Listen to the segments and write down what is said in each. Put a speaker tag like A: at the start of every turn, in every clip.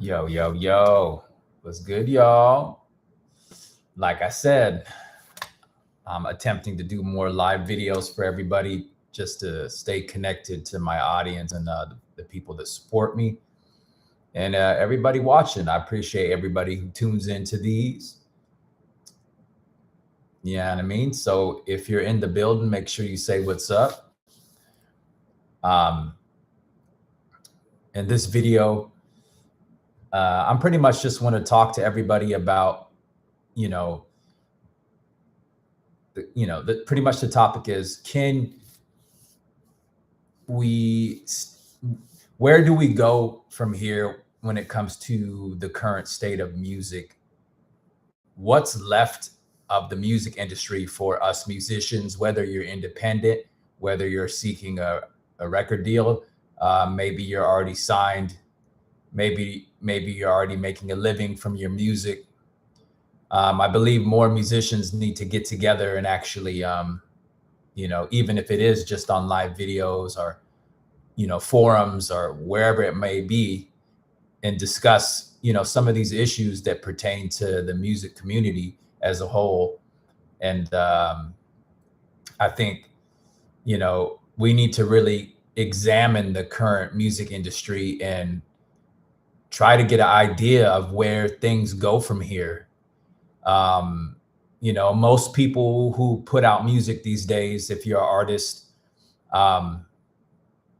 A: Yo, yo, yo. What's good, y'all? Like I said, I'm attempting to do more live videos for everybody just to stay connected to my audience and the people that support me and everybody watching. I appreciate everybody who tunes into these. You know what I mean? So if you're in the building, make sure you say what's up. Um, in this video, I'm pretty much just want to talk to everybody about, you know, pretty much the topic is we where do we go from here when it comes to the current state of music? What's left of the music industry for us musicians, whether you're independent, whether you're seeking a record deal, maybe you're already signed, maybe you're already making a living from your music. I believe more musicians need to get together and actually, even if it is just on live videos or, forums or wherever it may be, and discuss, some of these issues that pertain to the music community as a whole. And I think, we need to really examine the current music industry and try to get an idea of where things go from here. Most people who put out music these days, if you're an artist,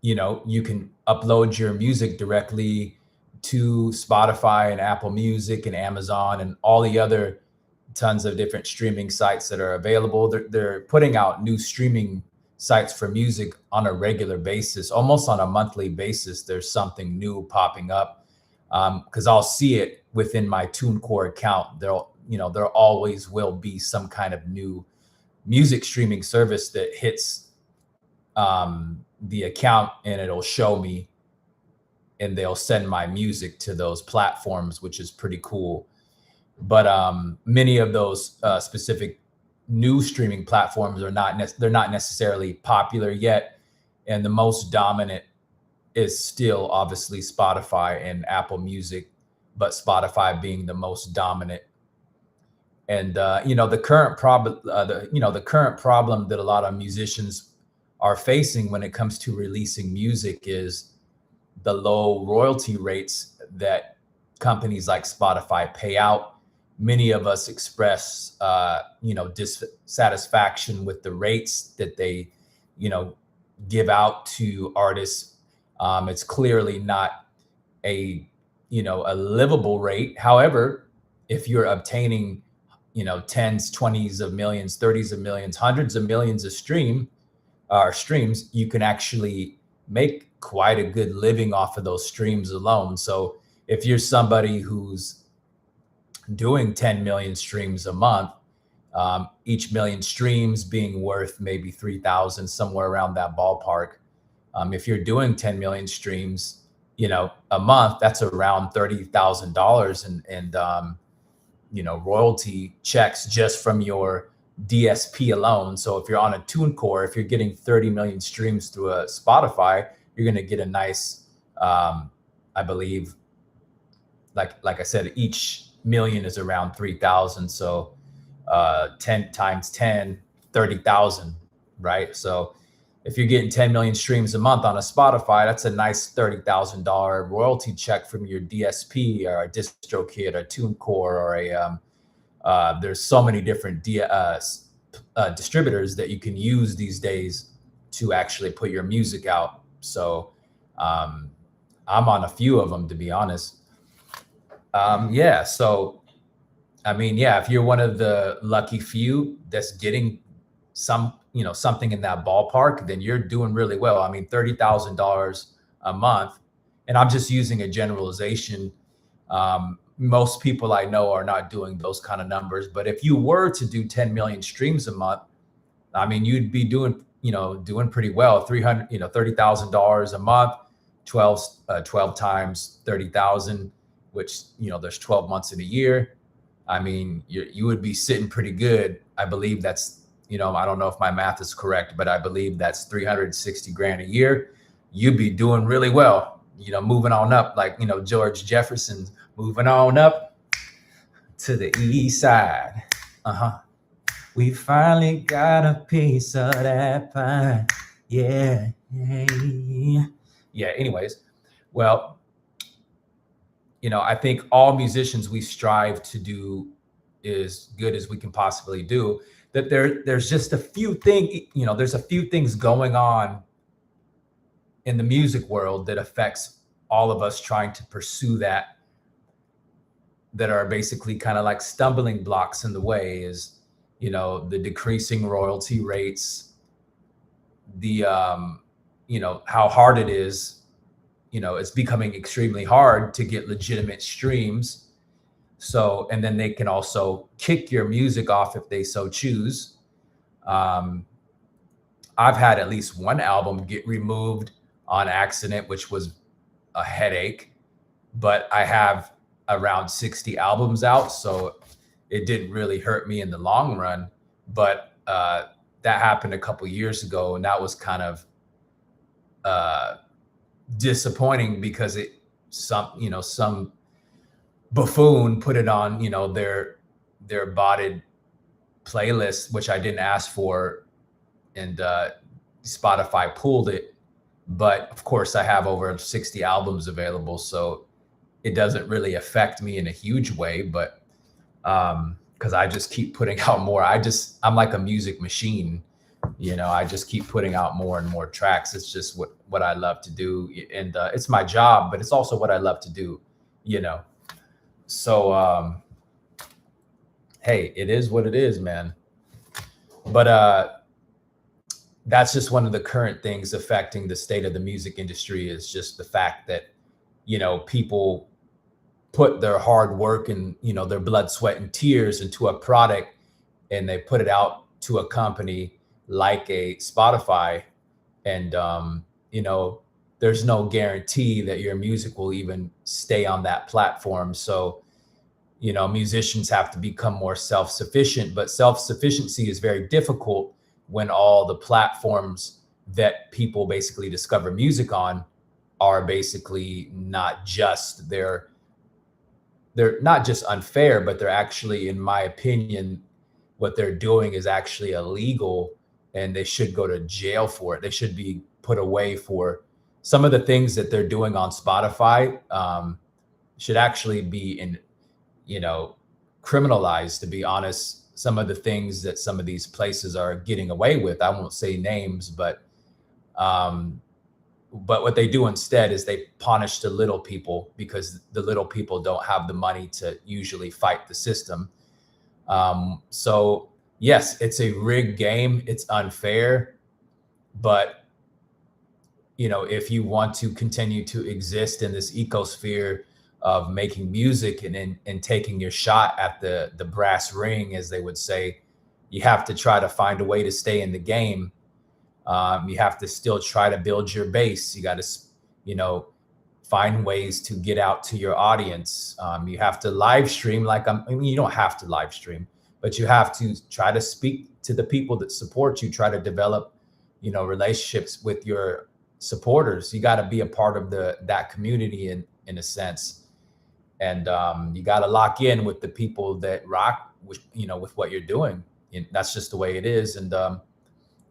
A: you can upload your music directly to Spotify and Apple Music and Amazon and all the other tons of different streaming sites that are available. They're putting out new streaming sites for music on a regular basis, almost on a monthly basis. There's something new popping up because I'll see it within my TuneCore account. There always will be some kind of new music streaming service that hits the account, and it'll show me, and they'll send my music to those platforms, which is pretty cool. But many of those specific new streaming platforms are they're not necessarily popular yet, and the most dominant is still obviously Spotify and Apple Music, but Spotify being the most dominant. And the current problem, the current problem that a lot of musicians are facing when it comes to releasing music is the low royalty rates that companies like Spotify pay out. Many of us express, dissatisfaction with the rates that they, give out to artists. It's clearly not a livable rate. However, if you're obtaining, tens, 20s of millions, 30s of millions, hundreds of millions of streams, you can actually make quite a good living off of those streams alone. So if you're somebody who's doing 10 million streams a month, each million streams being worth maybe 3,000, somewhere around that ballpark. If you're doing 10 million streams, a month, that's around $30,000 and royalty checks just from your DSP alone. So if you're on a TuneCore, if you're getting 30 million streams through a Spotify, you're going to get a nice, I believe, like I said, each million is around 3,000. So 10 times 10, 30,000, right? So if you're getting 10 million streams a month on a Spotify, that's a nice $30,000 royalty check from your DSP or a DistroKid or TuneCore or there's so many different distributors that you can use these days to actually put your music out. So I'm on a few of them, to be honest. So if you're one of the lucky few that's getting something in that ballpark, then you're doing really well. I mean, $30,000 a month, and I'm just using a generalization. Most people I know are not doing those kind of numbers, but if you were to do 10 million streams a month, I mean, you'd be doing pretty well. $30,000 a month, 12 times 30,000, which, there's 12 months in a year. I mean, you would be sitting pretty good. I believe that's, I don't know if my math is correct, but I believe that's 360 grand a year. You'd be doing really well. moving on up, like, George Jefferson, moving on up to the east side. Uh-huh. We finally got a piece of that pie. Yeah. Yeah. Anyways, well, I think all musicians, we strive to do as good as we can possibly do. That there's just a few there's a few things going on in the music world that affects all of us trying to pursue that are basically kind of like stumbling blocks in the way. Is the decreasing royalty rates, the how hard it is. It's becoming extremely hard to get legitimate streams. So, and then they can also kick your music off if they so choose. I've had at least one album get removed on accident, which was a headache, but I have around 60 albums out, so it didn't really hurt me in the long run. But that happened a couple years ago, and that was kind of disappointing because some buffoon put it on their botted playlist, which I didn't ask for, and Spotify pulled it. But of course, I have over 60 albums available, so it doesn't really affect me in a huge way. But because I just keep putting out more, I'm like a music machine. I just keep putting out more and more tracks. It's just what I love to do, and it's my job, but it's also what I love to do. So hey, it is what it is, man. But that's just one of the current things affecting the state of the music industry, is just the fact that people put their hard work and their blood, sweat, and tears into a product, and they put it out to a company like a Spotify, and there's no guarantee that your music will even stay on that platform. So musicians have to become more self-sufficient, but self-sufficiency is very difficult when all the platforms that people basically discover music on are basically not just, they're not just unfair, but they're actually, in my opinion, what they're doing is actually illegal, and they should go to jail for it. They should be put away for some of the things that they're doing on Spotify. Should actually be criminalized, to be honest. Some of the things that some of these places are getting away with, I won't say names, but what they do instead is they punish the little people, because the little people don't have the money to usually fight the system. So yes, it's a rigged game. It's unfair, but if you want to continue to exist in this ecosphere of making music and taking your shot at the brass ring, as they would say, you have to try to find a way to stay in the game. You have to still try to build your base. You got to, find ways to get out to your audience. You have to live stream. You don't have to live stream, but you have to try to speak to the people that support you. Try to develop, relationships with your supporters. You got to be a part of that community in a sense. And you got to lock in with the people that rock with what you're doing. And that's just the way it is. And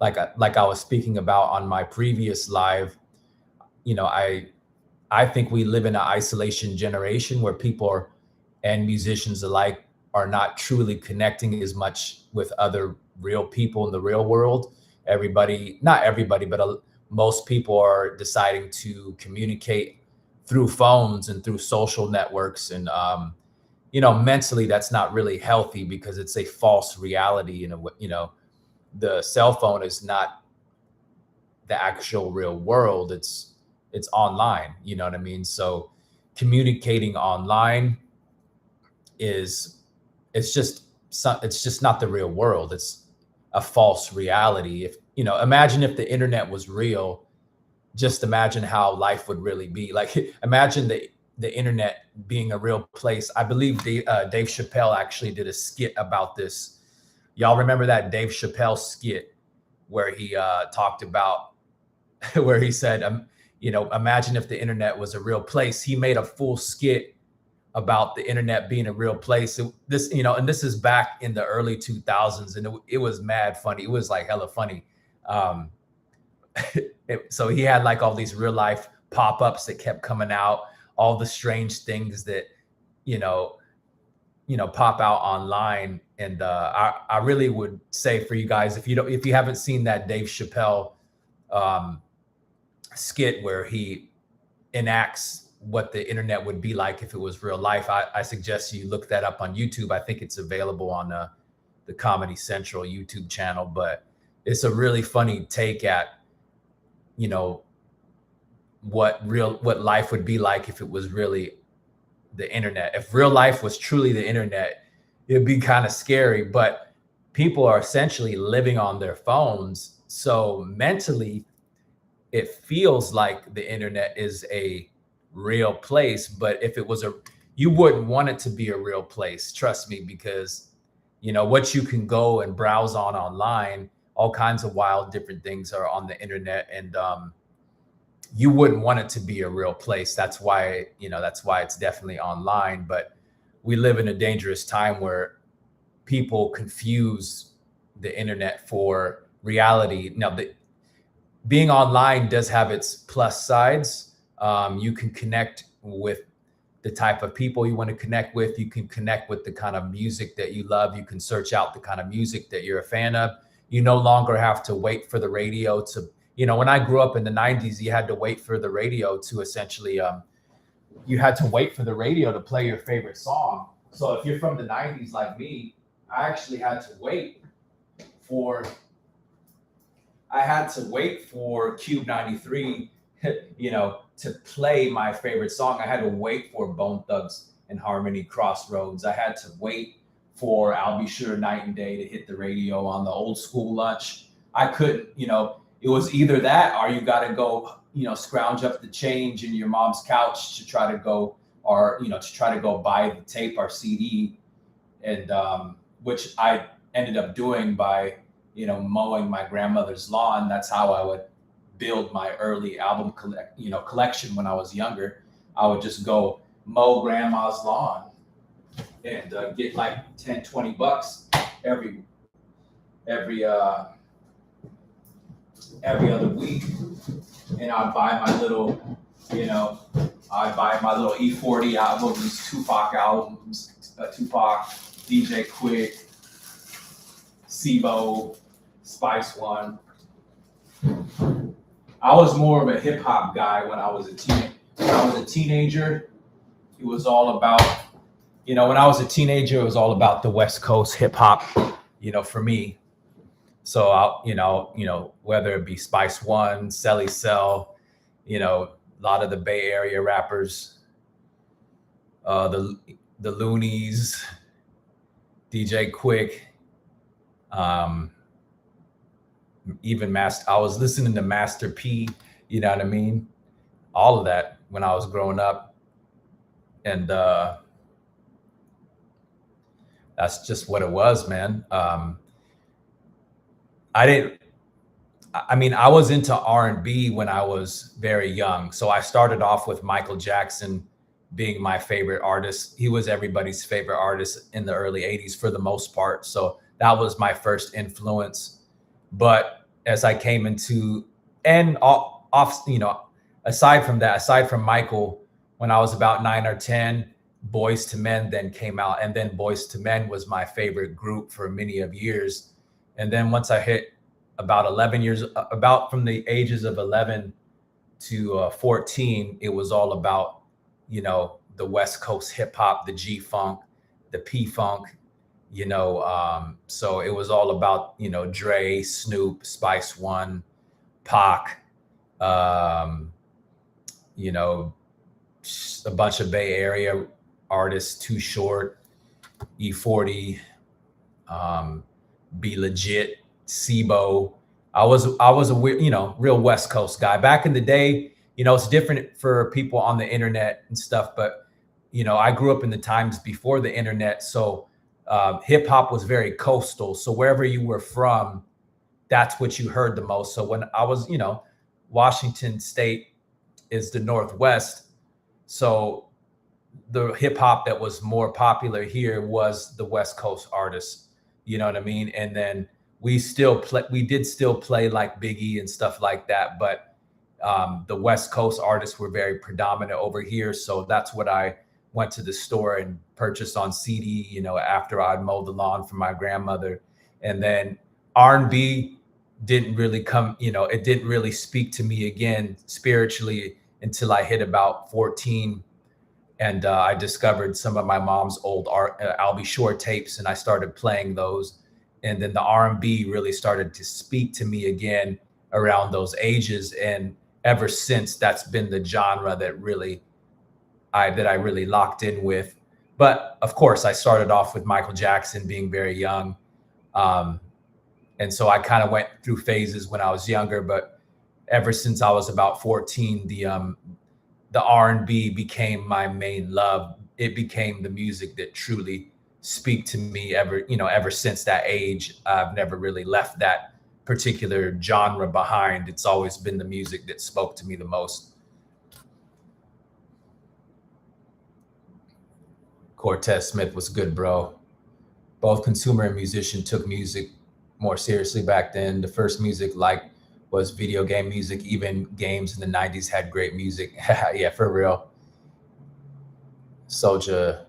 A: like I was speaking about on my previous live, I think we live in an isolation generation where people and musicians alike are not truly connecting as much with other real people in the real world. Not everybody, but most people are deciding to communicate through phones and through social networks. And, mentally, that's not really healthy, because it's a false reality. The cell phone is not the actual real world. It's online. You know what I mean? So communicating online it's just not the real world. It's a false reality. If, imagine if the internet was real. Just imagine how life would really be. Like, imagine the internet being a real place. I believe Dave Chappelle actually did a skit about this. Y'all remember that Dave Chappelle skit where he talked about, where he said, imagine if the internet was a real place. He made a full skit about the internet being a real place. And this is back in the early 2000s, and it was mad funny. It was like hella funny. Um, so he had like all these real life pop-ups that kept coming out, all the strange things that, you know, pop out online. And I really would say for you guys, if you haven't seen that Dave Chappelle skit where he enacts what the internet would be like if it was real life, I suggest you look that up on YouTube. I think it's available on the Comedy Central YouTube channel, but it's a really funny take at, what life would be like if it was really the internet. If real life was truly the internet, it'd be kind of scary, but people are essentially living on their phones. So mentally, it feels like the internet is a real place, but if it was you wouldn't want it to be a real place. Trust me, because what you can go and browse on online, all kinds of wild different things are on the internet, and you wouldn't want it to be a real place. That's why it's definitely online. But we live in a dangerous time where people confuse the internet for reality. Now, being online does have its plus sides. You can connect with the type of people you want to connect with. You can connect with the kind of music that you love. You can search out the kind of music that you're a fan of. You no longer have to wait for the radio to, when I grew up in the 90s, you had to wait for the radio to essentially, you had to wait for the radio to play your favorite song. So if you're from the 90s like me, I actually had to wait for Cube 93, to play my favorite song. I had to wait for Bone Thugs and Harmony Crossroads. I had to wait for I'll Be Sure Night and Day to hit the radio on the old school lunch. I couldn't, it was either that or you got to go, scrounge up the change in your mom's couch to try to go, or, to try to go buy the tape or CD. And which I ended up doing by, mowing my grandmother's lawn. That's how I would build my early album collection when I was younger. I would just go mow grandma's lawn and get like 10, 20 bucks every other week. And I'd buy my little, E40 albums, Tupac albums, Tupac, DJ Quick, Sibo, Spice One. I was more of a hip hop guy when I was a teenager. It was all about, when I was a teenager, it was all about the West Coast hip hop, for me. So whether it be Spice One, Celly Cell, a lot of the Bay Area rappers, the Loonies, DJ Quick, even I was listening to Master P, you know what I mean? All of that when I was growing up. And that's just what it was, man. I was into R&B when I was very young. So I started off with Michael Jackson being my favorite artist. He was everybody's favorite artist in the early 80s for the most part. So that was my first influence. But as I came into, and aside from Michael, when I was about 9 or 10, Boyz II Men then came out. And then Boyz II Men was my favorite group for many of years. And then once I hit about 11 years, about from the ages of 11 to 14, it was all about, the West Coast hip hop, the G-Funk, the P-Funk, so it was all about, Dre, Snoop, Spice One, Pac, a bunch of Bay Area artists, Too Short, E40, Be Legit, Sibo. I was a real West Coast guy. Back in the day, it's different for people on the internet and stuff, but, I grew up in the times before the internet. So hip hop was very coastal. So wherever you were from, that's what you heard the most. So when I was, Washington State, is the Northwest. So the hip hop that was more popular here was the West Coast artists. You know what I mean? And then we did still play like Biggie and stuff like that, but the West Coast artists were very predominant over here. So that's what I went to the store and purchased on CD, you know, after I'd mowed the lawn for my grandmother. And then R&B didn't really come, you know, it didn't really speak to me again spiritually until I hit about 14. And I discovered some of my mom's old Albie Shore tapes, and I started playing those. And then the R&B really started to speak to me again around those ages. And ever since, that's been the genre that I really locked in with. But of course, I started off with Michael Jackson being very young. And so I kind of went through phases when I was younger, but ever since I was about 14, the R&B became my main love. It became the music that truly speak to me ever since that age. I've never really left that particular genre behind. It's always been the music that spoke to me the most. Cortez Smith was good, bro. Both consumer and musician took music more seriously back then. The first music was video game music. Even games in the 90s had great music. Yeah, for real. Soldier,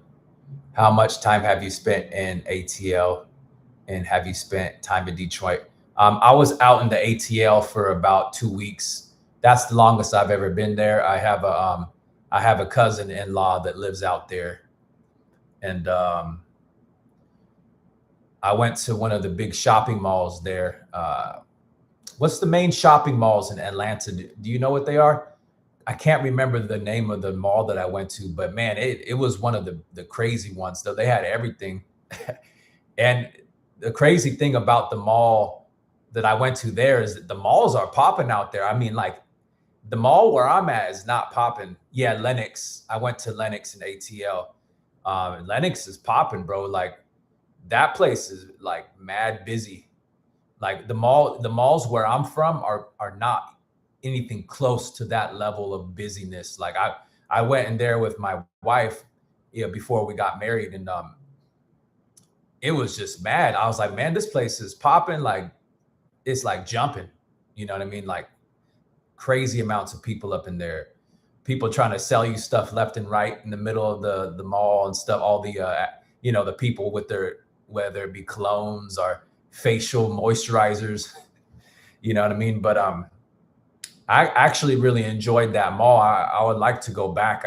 A: how much time have you spent in ATL, and have you spent time in Detroit? I was out in the ATL for about 2 weeks. That's the longest I've ever been there. I have a cousin-in-law that lives out there. And I went to one of the big shopping malls there. What's the main shopping malls in Atlanta? Do you know what they are? I can't remember the name of the mall that I went to, but man, it was one of the crazy ones, though. They had everything. And the crazy thing about the mall that I went to there is that the malls are popping out there. I mean, like, the mall where I'm at is not popping. Yeah, Lenox. I went to Lenox in ATL. Lenox is popping, bro. Like, that place is like mad busy. Like the malls where I'm from are not anything close to that level of busyness. Like I went in there with my wife, before we got married, and it was just mad. I was like, man, this place is popping. Like, it's like jumping. You know what I mean? Like, crazy amounts of people up in there. People trying to sell you stuff left and right in the middle of the mall and stuff. All the the people with their, whether it be colognes or facial moisturizers, you know what I mean? But I actually really enjoyed that mall. I would like to go back.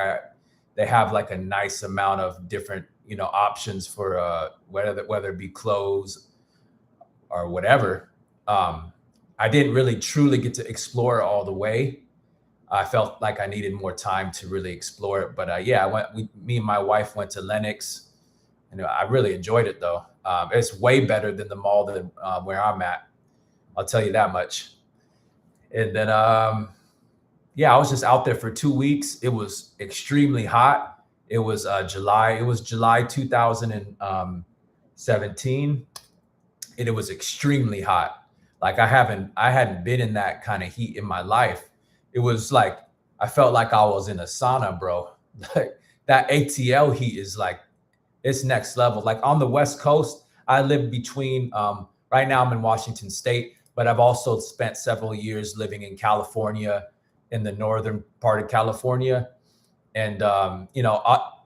A: They have like a nice amount of different, options for whether it be clothes or whatever. I didn't really truly get to explore it all the way. I felt like I needed more time to really explore it. But yeah, me and my wife went to Lenox, and I really enjoyed it though. It's way better than the mall that where I'm at. I'll tell you that much. And then, yeah, I was just out there for 2 weeks. It was extremely hot. It was July. It was July 2017, and it was extremely hot. Like I hadn't been in that kind of heat in my life. It was like I felt like I was in a sauna, bro. Like that ATL heat is like, it's next level. Like on the West Coast, I live between. Right now, I'm in Washington State, but I've also spent several years living in California, in the northern part of California. And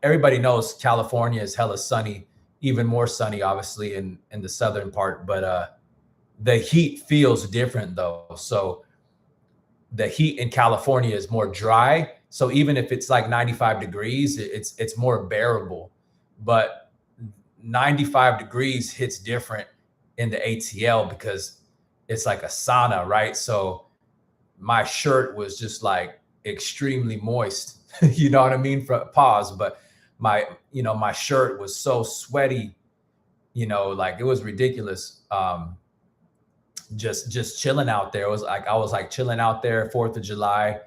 A: everybody knows California is hella sunny, even more sunny, obviously, in the southern part. But the heat feels different though. So the heat in California is more dry. So even if it's like 95 degrees, it's more bearable. But 95 degrees hits different in the ATL because it's like a sauna, right? So my shirt was just like extremely moist. You know what I mean? Pause. But my shirt was so sweaty, like it was ridiculous. Just chilling out there. It was like I was like chilling out there 4th of July.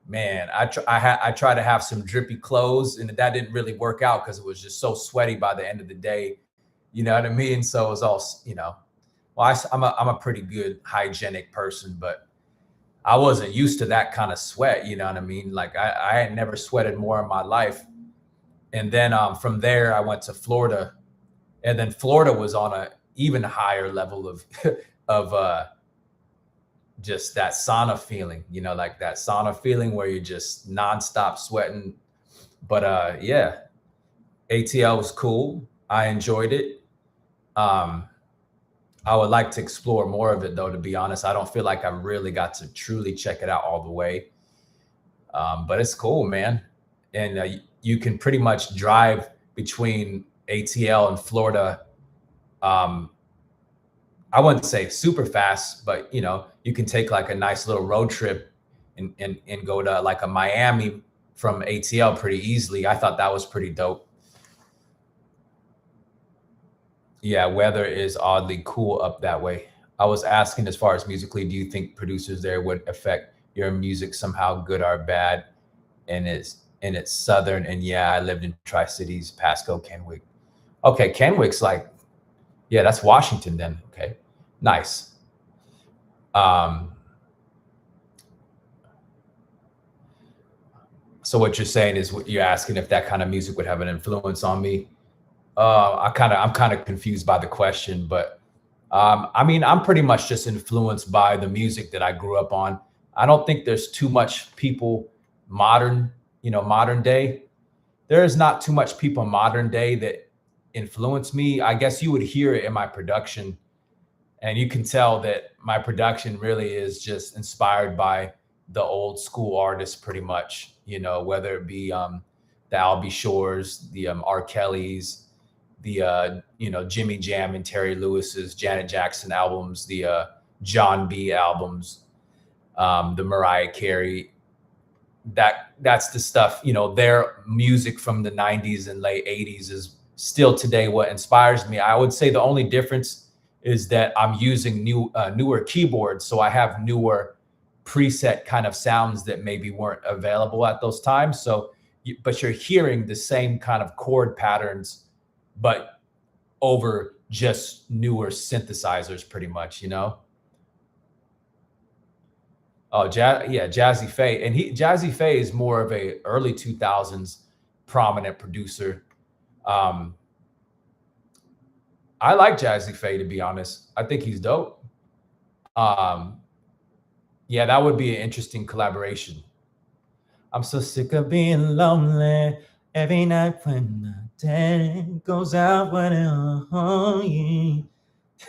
A: Man, I tried to have some drippy clothes, and that didn't really work out because it was just so sweaty by the end of the day. You know what I mean? So it was all, well, I'm a pretty good hygienic person, but I wasn't used to that kind of sweat, you know what I mean? Like I had never sweated more in my life. And then from there I went to Florida, and then Florida was on a even higher level of of just that sauna feeling, you know, like that sauna feeling where you're just nonstop sweating. But yeah, ATL was cool. I enjoyed it. Um, I would like to explore more of it though, to be honest. I don't feel like I really got to truly check it out all the way. But it's cool, man. And you can pretty much drive between ATL and Florida. Um, I wouldn't say super fast, but you know, you can take like a nice little road trip and go to like a Miami from ATL pretty easily. I thought that was pretty dope. Yeah, weather is oddly cool up that way. I was asking, as far as musically, do you think producers there would affect your music somehow, good or bad? And it's southern. And yeah, I lived in Tri Cities, Pasco, Kenwick. Okay, Kenwick's like, yeah, that's Washington then. Okay, nice. Um, so what you're saying is, what you're asking, if that kind of music would have an influence on me. I'm kind of confused by the question, but I mean, I'm pretty much just influenced by the music that I grew up on. I don't think there's too much people modern, modern day. There is not too much people modern day that influence me. I guess you would hear it in my production, and you can tell that my production really is just inspired by the old school artists, pretty much. Whether it be the Albie Shores, the R. Kellys, the Jimmy Jam and Terry Lewis's, Janet Jackson albums, the John B albums, the Mariah Carey. That's the stuff. Their music from the 90s and late 80s is still today what inspires me. I would say the only difference is that I'm using newer keyboards, so I have newer preset kind of sounds that maybe weren't available at those times. So, but you're hearing the same kind of chord patterns, but over just newer synthesizers, pretty much. Oh, yeah, Jazzy Faye, and Jazzy Faye is more of a early 2000s prominent producer. Um, I like Jazzy Faye, to be honest. I think he's dope. Um, yeah, that would be an interesting collaboration. I'm so sick of being lonely every night when the day goes out when it.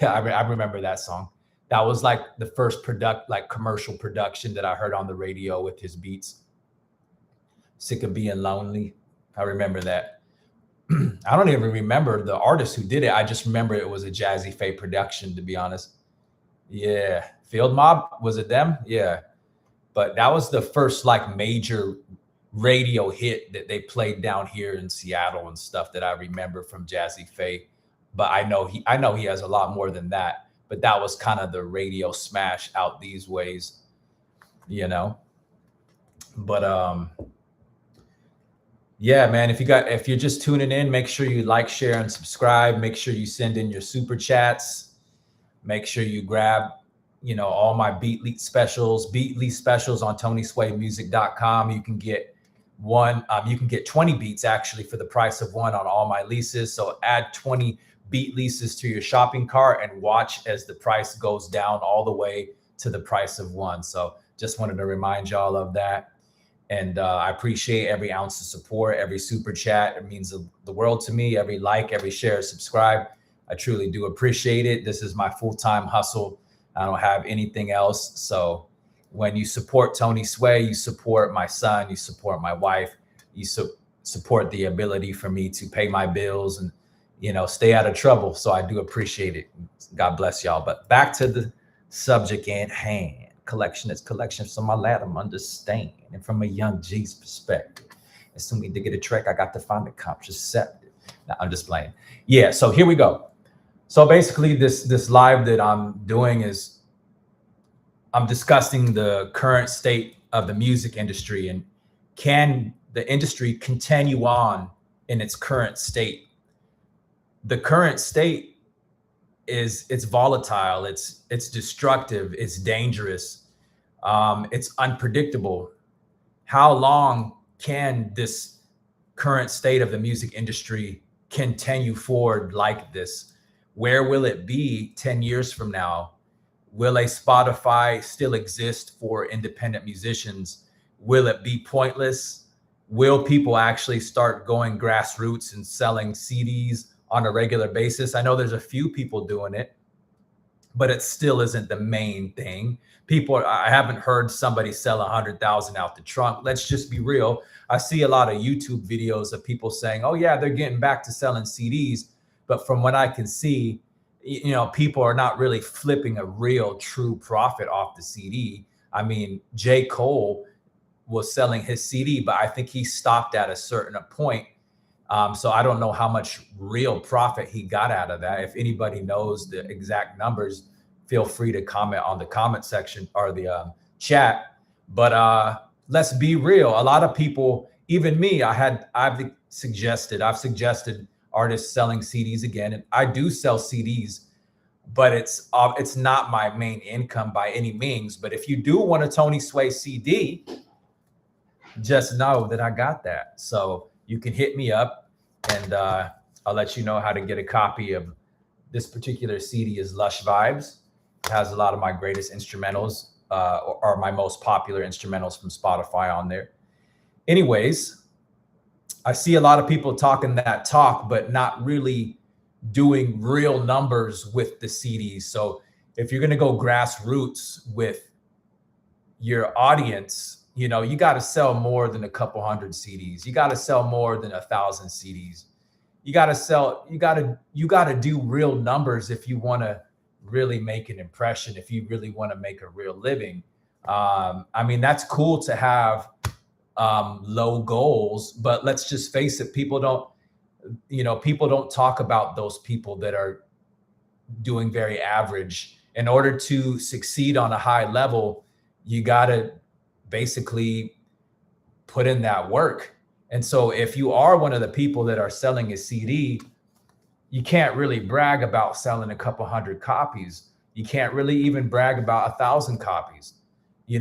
A: Yeah, I remember that song. That was like the first like commercial production that I heard on the radio with his beats. Sick of being lonely. I remember that. I don't even remember the artist who did it. I just remember it was a Jazzy Faye production, to be honest. Yeah. Field Mob, was it them? Yeah. But that was the first like major radio hit that they played down here in Seattle and stuff that I remember from Jazzy Faye. But I know he has a lot more than that. But that was kind of the radio smash out these ways, you know. But yeah, man, if you're just tuning in, make sure you like, share, and subscribe. Make sure you send in your super chats. Make sure you grab, all my Beatly specials on TonySwayMusic.com. You can get 20 beats actually for the price of one on all my leases. So add 20 beat leases to your shopping cart and watch as the price goes down all the way to the price of one. So just wanted to remind y'all of that. And I appreciate every ounce of support, every super chat. It means the world to me. Every like, every share, subscribe. I truly do appreciate it. This is my full-time hustle. I don't have anything else. So when you support Tony Sway, you support my son, you support my wife, you support the ability for me to pay my bills and, stay out of trouble. So I do appreciate it. God bless y'all. But back to the subject at hand. Collection is collection. So my lad, I'm understanding. And from a young G's perspective, as soon as to get a track, I got to find the contraceptive. Now I'm just playing. Yeah. So here we go. So basically this live that I'm doing is I'm discussing the current state of the music industry and can the industry continue on in its current state? The current state it's volatile, it's destructive, it's dangerous. It's unpredictable. How long can this current state of the music industry continue forward like this? Where will it be 10 years from now? Will a Spotify still exist for independent musicians? Will it be pointless? Will people actually start going grassroots and selling CDs on a regular basis? I know there's a few people doing it, but it still isn't the main thing. I haven't heard somebody sell 100,000 out the trunk. Let's just be real. I see a lot of YouTube videos of people saying, oh yeah, they're getting back to selling CDs. But from what I can see, people are not really flipping a real true profit off the CD. I mean, J. Cole was selling his CD, but I think he stopped at a certain point. So I don't know how much real profit he got out of that. If anybody knows the exact numbers, feel free to comment on the comment section or the chat. But let's be real. A lot of people, even me, I've suggested artists selling CDs again, and I do sell CDs, but it's not my main income by any means. But if you do want a Tony Sway CD, just know that I got that. So you can hit me up, and I'll let you know how to get a copy of this particular CD. Is Lush Vibes. It has a lot of my greatest instrumentals, or my most popular instrumentals from Spotify on there. Anyways, I see a lot of people talking that talk, but not really doing real numbers with the CDs. So if you're going to go grassroots with your audience, you got to sell more than a couple hundred CDs. You got to sell more than 1,000 CDs. You got to do real numbers if you want to really make an impression, if you really want to make a real living. I mean, that's cool to have low goals, but let's just face it, people don't talk about those people that are doing very average. In order to succeed on a high level, you got to basically put in that work. And so if you are one of the people that are selling a CD, you can't really brag about selling a couple hundred copies. You can't really even brag about 1,000 copies. You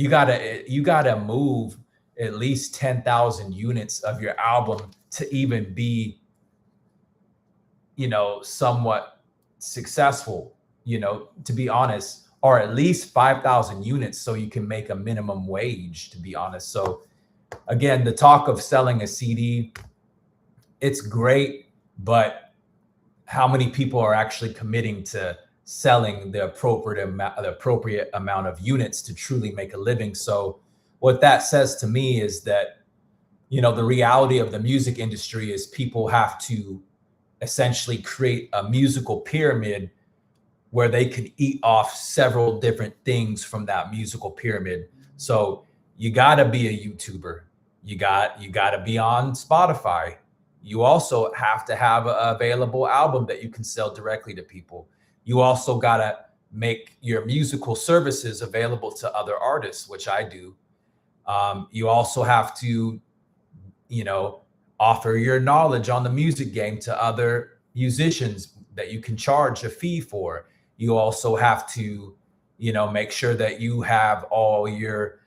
A: gotta move at least 10,000 units of your album to even be, somewhat successful, to be honest, or at least 5,000 units so you can make a minimum wage, to be honest. So again, the talk of selling a CD, it's great, but how many people are actually committing to selling the appropriate amount of units to truly make a living? So what that says to me is that, the reality of the music industry is people have to essentially create a musical pyramid where they can eat off several different things from that musical pyramid. So you got to be a YouTuber. You got to be on Spotify. You also have to have an available album that you can sell directly to people. You also got to make your musical services available to other artists, which I do. You also have to, offer your knowledge on the music game to other musicians that you can charge a fee for. You also have to, make sure that you have all your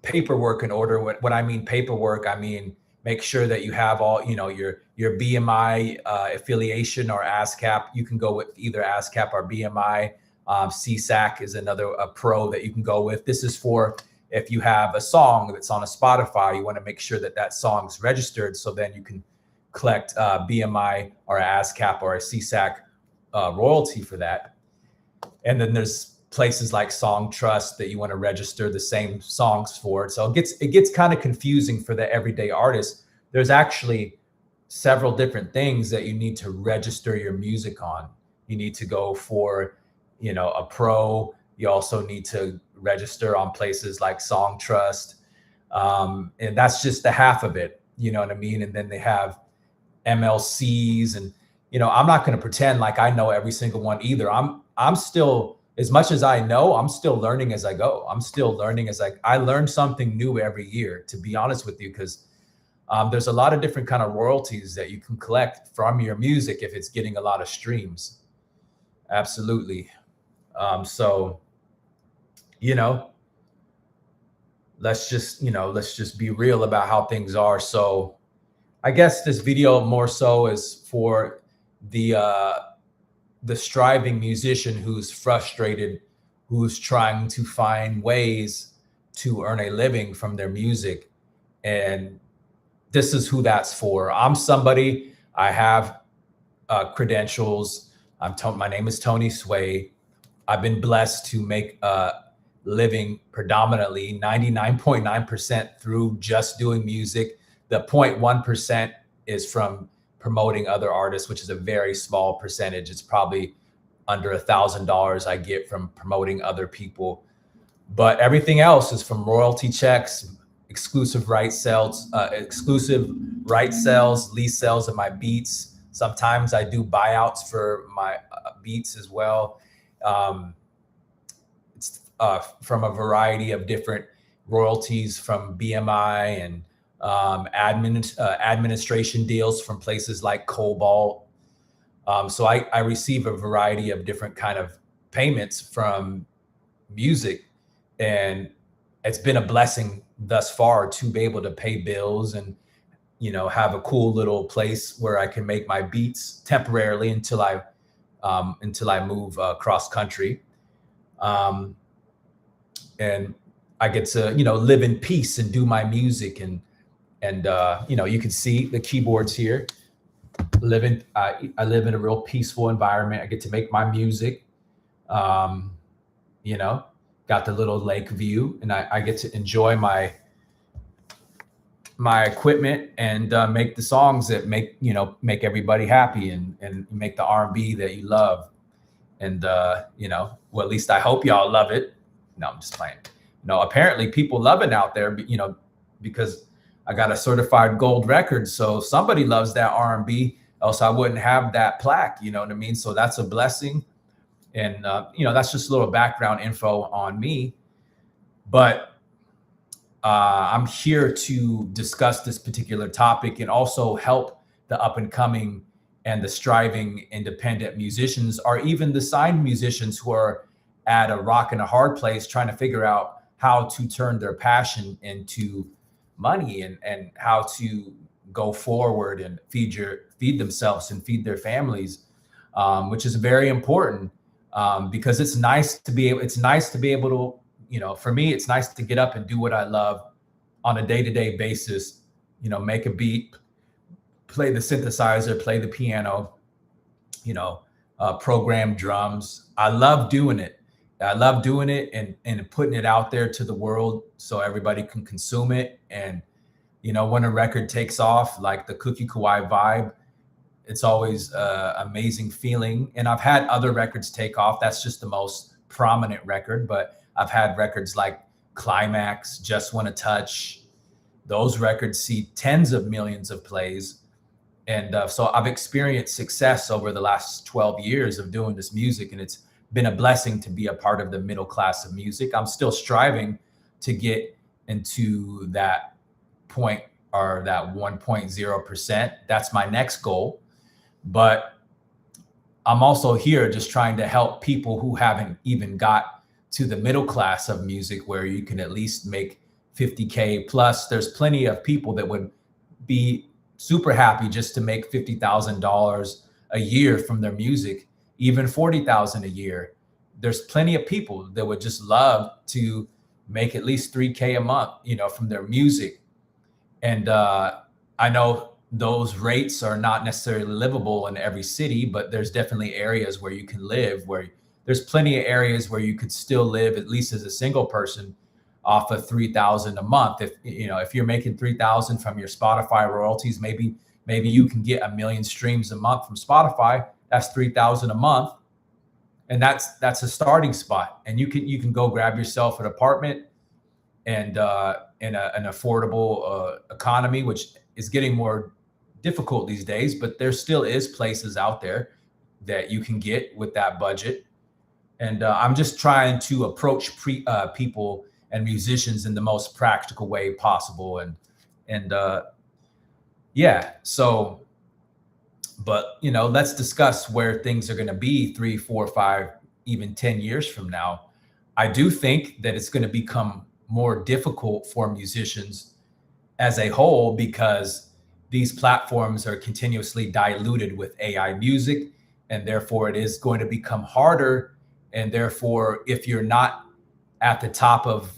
A: paperwork in order. When I mean paperwork, I mean make sure that you have all, your BMI affiliation or ASCAP. You can go with either ASCAP or BMI. CSAC is a pro that you can go with. This is for if you have a song that's on a Spotify, you want to make sure that that song's registered, so then you can collect BMI or ASCAP or a CSAC royalty for that. And then there's places like Song Trust that you want to register the same songs for. So it gets kind of confusing for the everyday artist. There's actually several different things that you need to register your music on. You need to go for, a pro. You also need to register on places like Song Trust. And that's just the half of it, you know what I mean? And then they have MLCs, and, I'm not going to pretend like I know every single one either. I'm still, as much as I know, I'm still learning as I go. I'm still learning I learn something new every year, to be honest with you, because there's a lot of different kind of royalties that you can collect from your music if it's getting a lot of streams. Absolutely. So you know, let's just be real about how things are. So I guess this video more so is for the uh the striving musician who's frustrated, who's trying to find ways to earn a living from their music. And this is who that's for. I'm somebody, I have credentials. My name is Tony Sway. I've been blessed to make a living predominantly 99.9% through just doing music. The 0.1% is from promoting other artists, which is a very small percentage. It's probably under $1,000 I get from promoting other people. But everything else is from royalty checks, exclusive right sales, lease sales of my beats. Sometimes I do buyouts for my beats as well. It's from a variety of different royalties from BMI and administration deals from places like Cobalt. So I receive a variety of different kind of payments from music, and it's been a blessing thus far to be able to pay bills and, you know, have a cool little place where I can make my beats temporarily until I move cross country. And I get to, you know, live in peace and do my music. And you know, you can see the keyboards here. I live in a real peaceful environment. I get to make my music. You know, got the little lake view, and I get to enjoy my equipment and make the songs that make everybody happy and make the R&B that you love. And you know, well, at least I hope y'all love it. No, I'm just playing. No, apparently people love it out there, you know, because I got a certified gold record. So somebody loves that R&B, else I wouldn't have that plaque, you know what I mean? So that's a blessing. And, you know, that's just a little background info on me. But I'm here to discuss this particular topic and also help the up and coming and the striving independent musicians, or even the signed musicians who are at a rock and a hard place trying to figure out how to turn their passion into money and how to go forward and feed themselves and feed their families, which is very important. Because it's nice to be able to, you know, for me, it's nice to get up and do what I love on a day-to-day basis, you know, make a beat, play the synthesizer, play the piano, you know, program drums. I love doing it. And putting it out there to the world so everybody can consume it. And, you know, when a record takes off, like the Cookie Kawaii Vibe, it's always amazing feeling. And I've had other records take off. That's just the most prominent record, but I've had records like Climax, Just Wanna Touch. Those records see tens of millions of plays. And so I've experienced success over the last 12 years of doing this music. And it's been a blessing to be a part of the middle class of music. I'm still striving to get into that point, or that 1.0%. That's my next goal. But I'm also here just trying to help people who haven't even got to the middle class of music, where you can at least make 50K plus. There's plenty of people that would be super happy just to make $50,000 a year from their music, even 40,000 a year. There's plenty of people that would just love to make at least 3K a month, you know, from their music. And I know those rates are not necessarily livable in every city, but there's definitely areas where you can live, where there's plenty of areas where you could still live, at least as a single person, off of 3,000 a month. If, you know, if you're making 3,000 from your Spotify royalties, maybe you can get 1 million streams a month from Spotify. That's 3,000 a month. And that's a starting spot. And you can go grab yourself an apartment, and in an affordable economy, which is getting more difficult these days, but there still is places out there that you can get with that budget. And I'm just trying to approach people and musicians in the most practical way possible. And yeah, so, but, you know, let's discuss where things are going to be 3, 4, 5, even 10 years from now. I do think that it's going to become more difficult for musicians as a whole because these platforms are continuously diluted with AI music, and therefore it is going to become harder. And therefore, if you're not at the top of,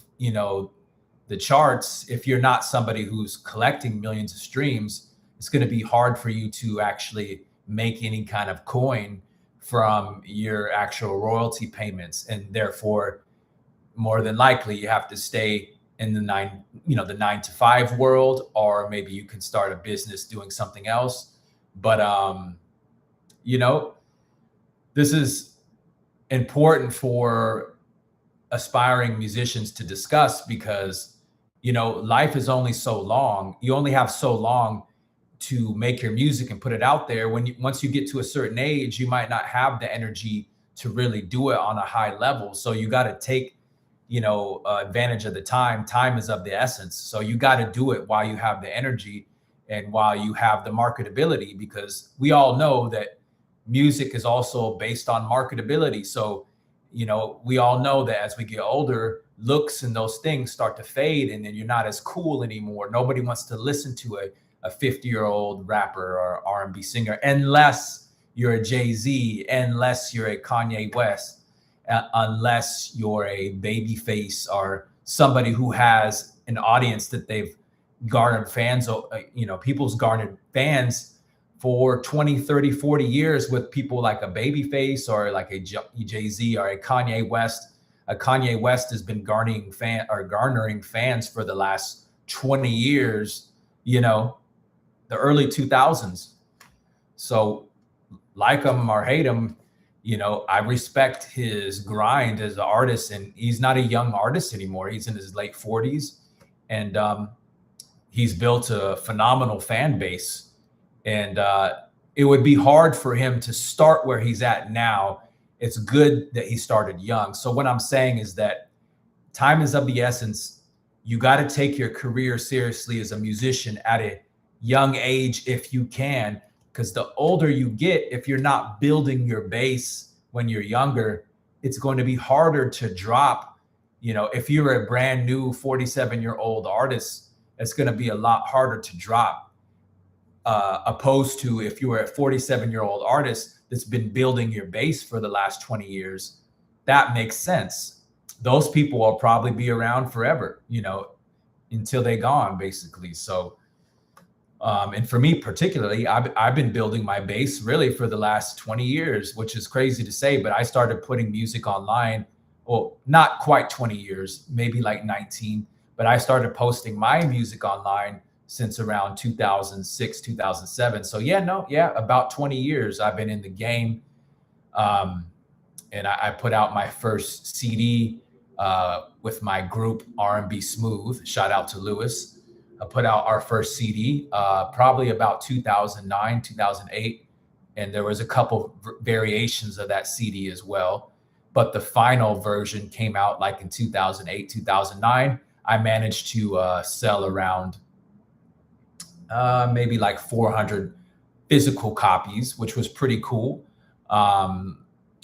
A: the charts, if you're not somebody who's collecting millions of streams, it's going to be hard for you to actually make any kind of coin from your actual royalty payments. And therefore, more than likely you have to stay in the 9 to 5 world, or maybe you can start a business doing something else. But you know this is important for aspiring musicians to discuss, because life is only so long. You only have so long to make your music and put it out there. Once you get to a certain age, you might not have the energy to really do it on a high level. So you got to take advantage of the time. Time is of the essence. So you got to do it while you have the energy and while you have the marketability, because we all know that music is also based on marketability. So, we all know that as we get older, looks and those things start to fade, and then you're not as cool anymore. Nobody wants to listen to a 50-year-old rapper or R&B singer, unless you're a Jay-Z, unless you're a Kanye West, unless you're a Babyface or somebody who has an audience that they've garnered fans. People's garnered fans for 20, 30, 40 years with people like a Babyface or like a Jay-Z or a Kanye West. A Kanye West has been garnering fans for the last 20 years, the early 2000s. So like him or hate him, I respect his grind as an artist, and he's not a young artist anymore. He's in his late 40s, and he's built a phenomenal fan base. And it would be hard for him to start where he's at now. It's good that he started young. So what I'm saying is that time is of the essence. You got to take your career seriously as a musician at a young age if you can, because the older you get, if you're not building your base when you're younger, it's going to be harder to drop. If you're a brand new 47-year-old artist, it's going to be a lot harder to drop. Opposed to if you were a 47-year-old artist that's been building your base for the last 20 years, that makes sense. Those people will probably be around forever, until they're gone, basically. So, and for me particularly, I've been building my base really for the last 20 years, which is crazy to say, but I started putting music online, well, not quite 20 years, maybe like 19, but I started posting my music online since around 2006, 2007. So about 20 years I've been in the game. And I put out my first CD with my group R&B Smooth. Shout out to Lewis. I put out our first CD probably about 2009, 2008. And there was a couple variations of that CD as well. But the final version came out like in 2008, 2009. I managed to sell around maybe like 400 physical copies, which was pretty cool.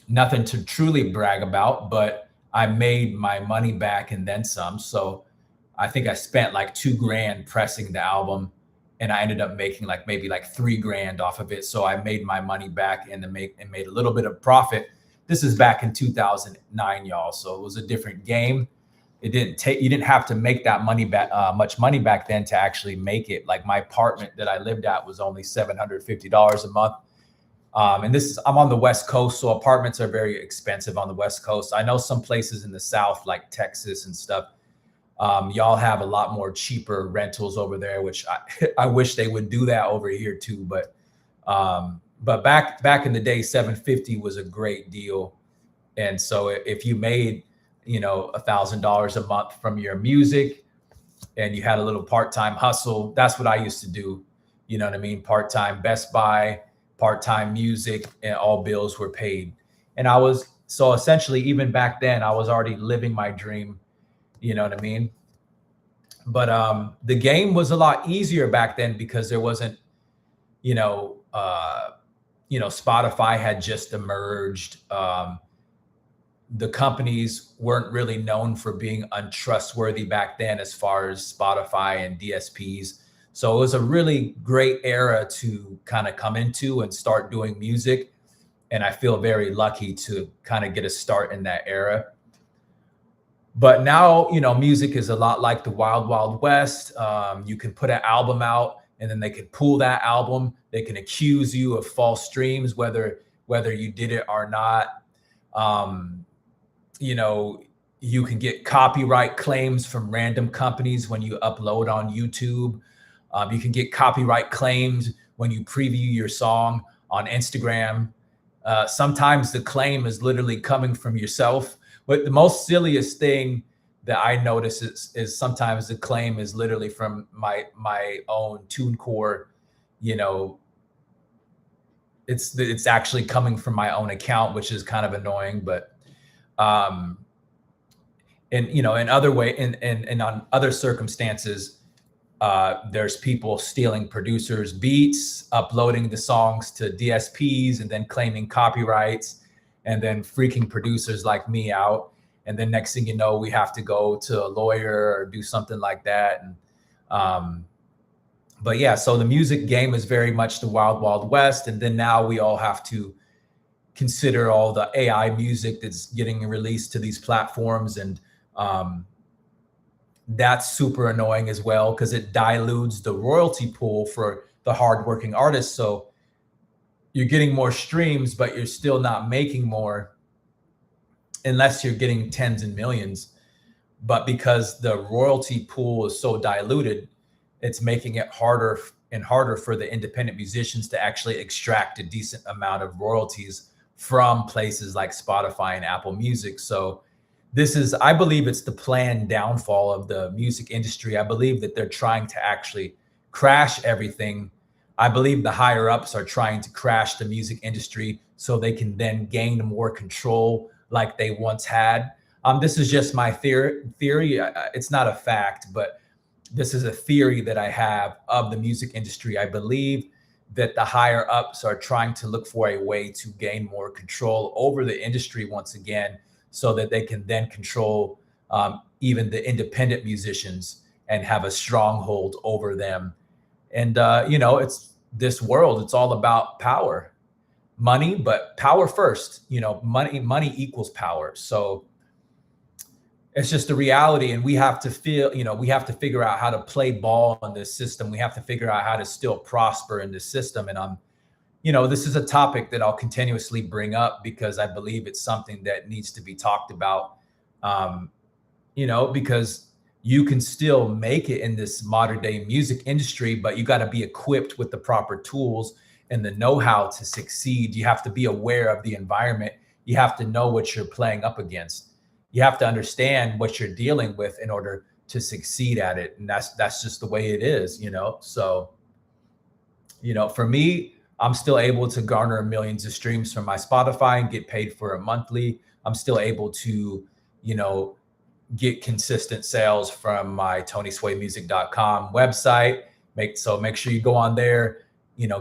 A: Nothing to truly brag about, but I made my money back and then some. So I think I spent like $2,000 pressing the album, and I ended up making like maybe like $3,000 off of it. So I made my money back and made a little bit of profit. This is back in 2009, y'all. So it was a different game. You didn't have to make that money back, much money back then to actually make it. Like my apartment that I lived at was only $750 a month. And I'm on the West Coast, so apartments are very expensive on the West Coast. I know some places in the South, like Texas and stuff, y'all have a lot more cheaper rentals over there, which I wish they would do that over here too. But back in the day, $750 was a great deal. And so if you made $1,000 a month from your music and you had a little part-time hustle, that's what I used to do. You know what I mean? Part-time Best Buy, part-time music, and all bills were paid. And so essentially, even back then, I was already living my dream. You know what I mean? But the game was a lot easier back then because there wasn't, Spotify had just emerged. the companies weren't really known for being untrustworthy back then as far as Spotify and DSPs. So it was a really great era to kind of come into and start doing music. And I feel very lucky to kind of get a start in that era. But now, music is a lot like the Wild Wild West. You can put an album out, and then they can pull that album. They can accuse you of false streams, whether you did it or not. Um, you can get copyright claims from random companies when you upload on YouTube. You can get copyright claims when you preview your song on Instagram. Sometimes the claim is literally coming from yourself. But the most silliest thing that I notice is sometimes the claim is literally from my own TuneCore. It's actually coming from my own account, which is kind of annoying. But in on other circumstances, there's people stealing producers' beats, uploading the songs to DSPs, and then claiming copyrights, and then freaking producers like me out. And then next thing you know, we have to go to a lawyer or do something like that. And but yeah, so the music game is very much the Wild Wild West. And then now we all have to consider all the AI music that's getting released to these platforms. And that's super annoying as well, because it dilutes the royalty pool for the hardworking artists. So you're getting more streams, but you're still not making more unless you're getting tens and millions. But because the royalty pool is so diluted, it's making it harder and harder for the independent musicians to actually extract a decent amount of royalties from places like Spotify and Apple Music. So I believe it's the planned downfall of the music industry. I believe that they're trying to actually crash everything. I believe the higher ups are trying to crash the music industry so they can then gain more control like they once had. This is just my theory. It's not a fact, but this is a theory that I have of the music industry. I believe that the higher ups are trying to look for a way to gain more control over the industry once again, so that they can then control even the independent musicians and have a stronghold over them. And, it's this world, it's all about power, money, but power first. Money equals power. So it's just a reality. And we have to figure out how to play ball in this system. We have to figure out how to still prosper in this system. And this is a topic that I'll continuously bring up because I believe it's something that needs to be talked about, because you can still make it in this modern day music industry, but you got to be equipped with the proper tools and the know-how to succeed. You have to be aware of the environment. You have to know what you're playing up against. You have to understand what you're dealing with in order to succeed at it. And that's just the way it is, So, for me, I'm still able to garner millions of streams from my Spotify and get paid for a monthly. I'm still able to, get consistent sales from my TonySwayMusic.com website. Make sure you go on there,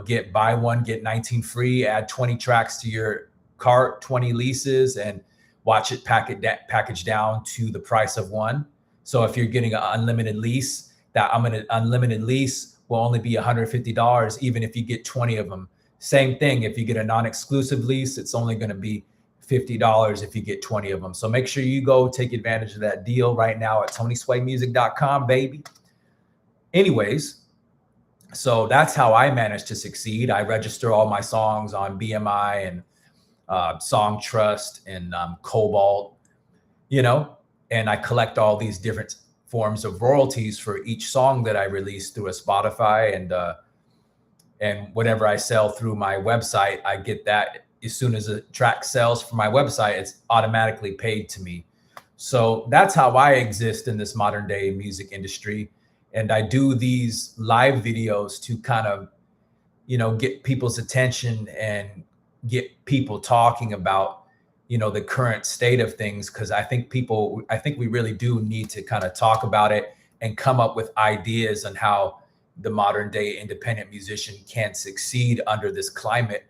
A: get buy one, get 19 free, add 20 tracks to your cart, 20 leases, and watch it package down to the price of one. So if you're getting an unlimited lease, that unlimited lease will only be $150, even if you get 20 of them. Same thing, if you get a non-exclusive lease, it's only going to be $50 if you get 20 of them. So make sure you go take advantage of that deal right now at TonySwayMusic.com, baby. Anyways, so that's how I managed to succeed. I register all my songs on BMI and Songtrust and Cobalt, and I collect all these different forms of royalties for each song that I release through a Spotify, and whatever I sell through my website, I get that. As soon as a track sells for my website, it's automatically paid to me. So that's how I exist in this modern day music industry. And I do these live videos to kind of, get people's attention and get people talking about, the current state of things. Cause I think we really do need to kind of talk about it and come up with ideas on how the modern day independent musician can succeed under this climate,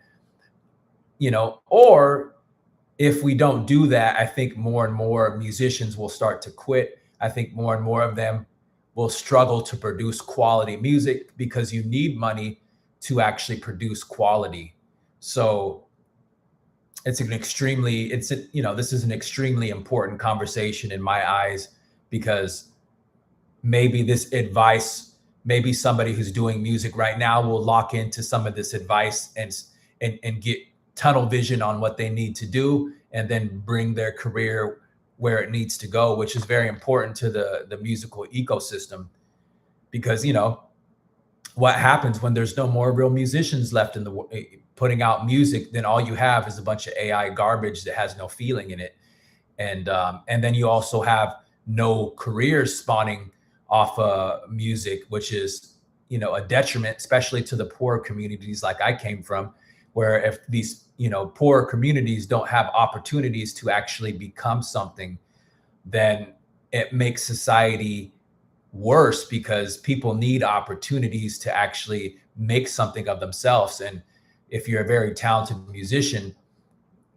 A: or if we don't do that, I think more and more musicians will start to quit. I think more and more of them will struggle to produce quality music because you need money to actually produce quality. So it's an extremely, it's a, you know, this is an extremely important conversation in my eyes, because maybe this advice, maybe somebody who's doing music right now will lock into some of this advice and get tunnel vision on what they need to do, and then bring their career where it needs to go, which is very important to the musical ecosystem. Because, you know, what happens when there's no more real musicians left in the putting out music? Then all you have is a bunch of AI garbage that has no feeling in it. And then you also have no careers spawning off music, which is, you know, a detriment, especially to the poor communities like I came from, where if these, you know, poor communities don't have opportunities to actually become something, then it makes society worse, because people need opportunities to actually make something of themselves. And if you're a very talented musician,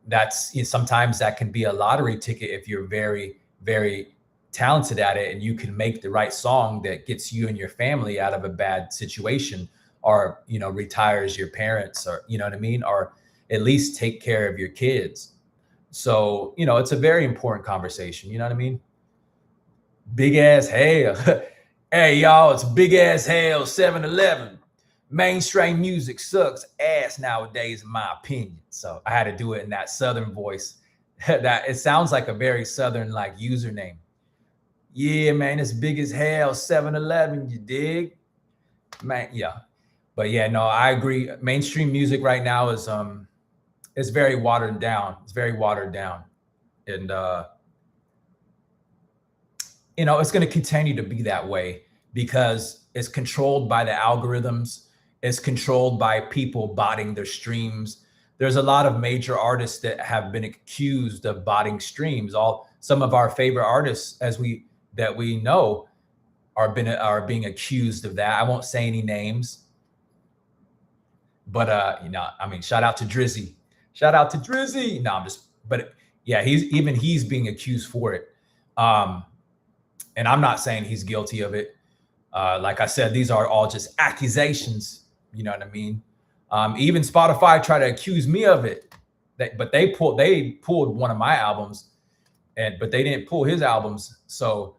A: that's, you know, sometimes that can be a lottery ticket if you're very, very talented at it, and you can make the right song that gets you and your family out of a bad situation, or, you know, retires your parents, or, you know what I mean? Or at least take care of your kids. So, you know, it's a very important conversation. You know what I mean? Big ass hell. Hey, y'all, it's big ass hell 7-Eleven. Mainstream music sucks ass nowadays, in my opinion. So I had to do it in that Southern voice. That it sounds like a very Southern like username. Yeah, man, it's big as hell 7-Eleven, you dig? Man, yeah. But yeah, no, I agree. Mainstream music right now is it's very watered down. It's very watered down. And you know, it's going to continue to be that way, because it's controlled by the algorithms. It's controlled by people botting their streams. There's a lot of major artists that have been accused of botting streams. Some of our favorite artists, that we know, are being accused of that. I won't say any names, but you know, I mean, shout out to Drizzy. Shout out to Drizzy. No, but yeah, he's being accused for it. And I'm not saying he's guilty of it. Like I said, these are all just accusations. You know what I mean? Even Spotify tried to accuse me of it, but they pulled one of my albums, but they didn't pull his albums. So,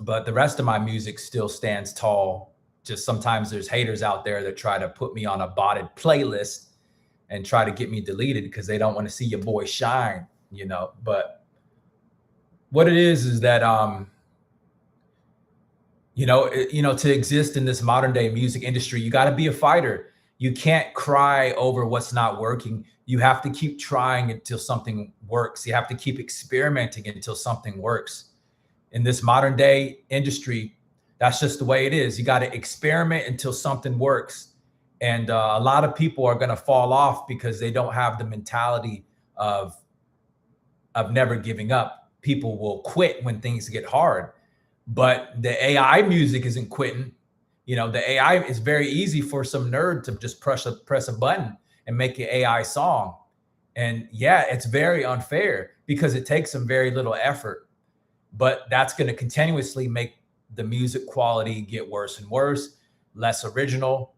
A: but the rest of my music still stands tall. Just sometimes there's haters out there that try to put me on a botted playlist and try to get me deleted because they don't want to see your boy shine, you know. But what it is that you know, to exist in this modern day music industry, you got to be a fighter. You can't cry over what's not working. You have to keep trying until something works. You have to keep experimenting until something works. In this modern day industry, that's just the way it is. You got to experiment until something works. And a lot of people are going to fall off because they don't have the mentality of never giving up. People will quit when things get hard. But the AI music isn't quitting. You know, the AI is very easy for some nerd to just press a button and make an AI song. And yeah, it's very unfair because it takes some very little effort. But that's going to continuously make the music quality get worse and worse, less original.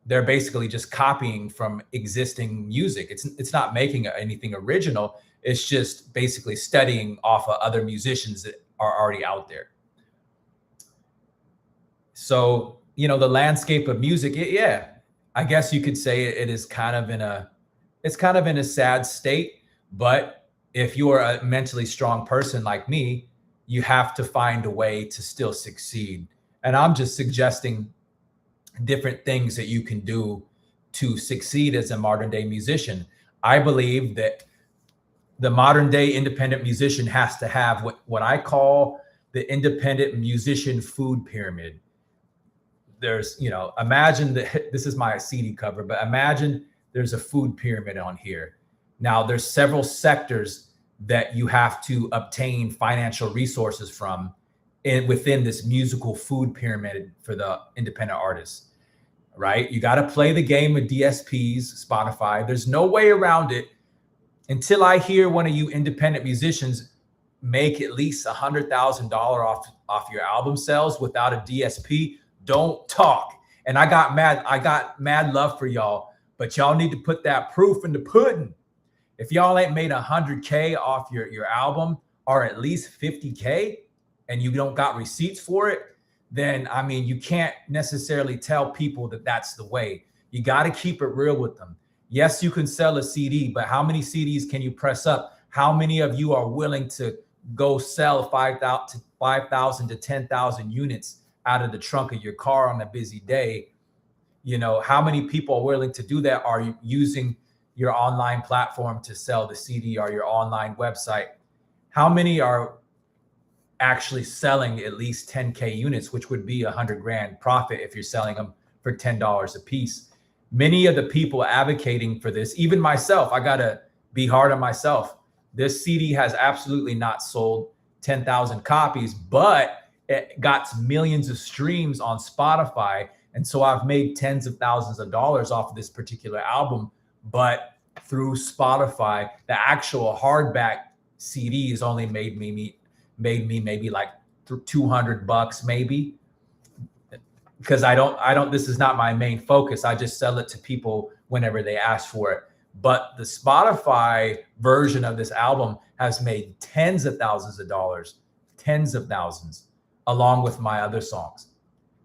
A: They're basically just copying from existing music. It's not making anything original. It's just basically studying off of other musicians that are already out there. So, you know, the landscape of music, yeah, I guess you could say it is kind of in a sad state. But if you are a mentally strong person like me, you have to find a way to still succeed. And I'm just suggesting different things that you can do to succeed as a modern day musician. I believe that the modern day independent musician has to have what I call the independent musician food pyramid. There's, you know, imagine that this is my CD cover, but imagine there's a food pyramid on here. Now there's several sectors that you have to obtain financial resources from within this musical food pyramid for the independent artists, right? You got to play the game of DSPs, Spotify. There's no way around it. until I hear one of you independent musicians make at least $100,000 off your album sales without a DSP, don't talk. And I got mad love for y'all, but y'all need to put that proof in the pudding. If y'all ain't made 100K off your album, or at least 50K, and you don't got receipts for it, then I mean, you can't necessarily tell people that that's the way. You got to keep it real with them. Yes, you can sell a CD, but how many CDs can you press up? How many of you are willing to go sell 5,000 to 10,000 units out of the trunk of your car on a busy day? You know, how many people are willing to do that? Are you using your online platform to sell the CD or your online website? How many are actually selling at least 10K units, which would be $100,000 profit if you're selling them for $10 a piece? Many of the people advocating for this, even myself, I got to be hard on myself. This CD has absolutely not sold 10,000 copies, but it got millions of streams on Spotify. And so I've made tens of thousands of dollars off of this particular album, but through Spotify. The actual hardback CD has only made me maybe like $200 maybe, because I don't, this is not my main focus. I just sell it to people whenever they ask for it. But the Spotify version of this album has made tens of thousands of dollars, tens of thousands, along with my other songs.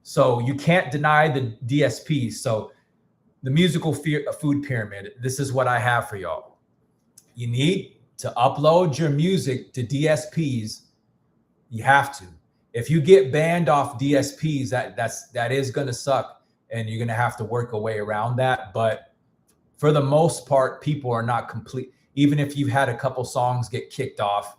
A: So you can't deny the DSP. So the musical food pyramid, this is what I have for y'all. You need to upload your music to DSPs. You have to. If you get banned off DSPs, that is going to suck, and you're going to have to work a way around that. But for the most part, people are not complete. Even if you've had a couple songs get kicked off,